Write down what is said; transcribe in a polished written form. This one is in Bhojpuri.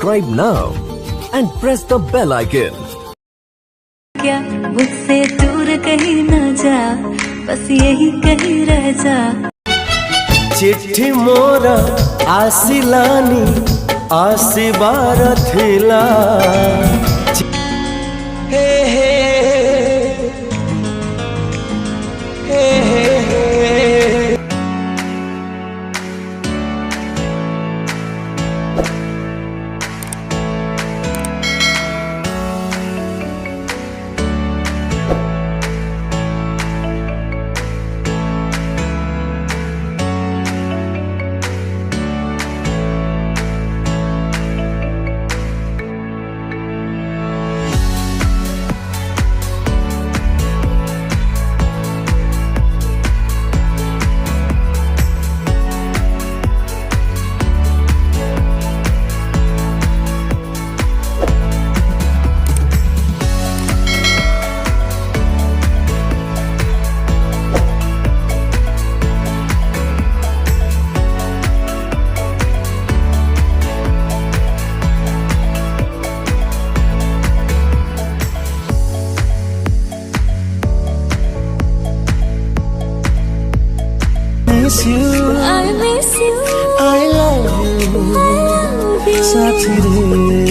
subscribe now and press the bell icon. क्या मुझसे दूर कहीं न जा, बस यही कहीं रह जा। चिट्ठी मोरा आसिलानी आसिबार थिला हे हे हे हे I miss you, I love you, I love you। साथी रे